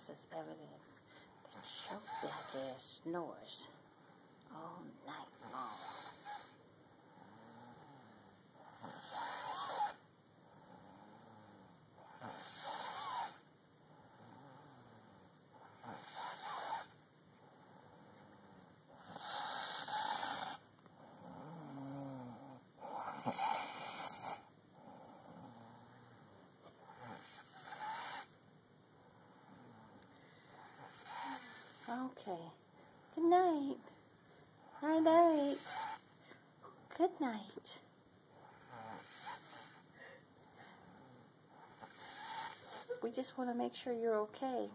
else as evidence that your black ass snores all night long. Okay. Good night. Night night. Good night. We just want to make sure you're okay.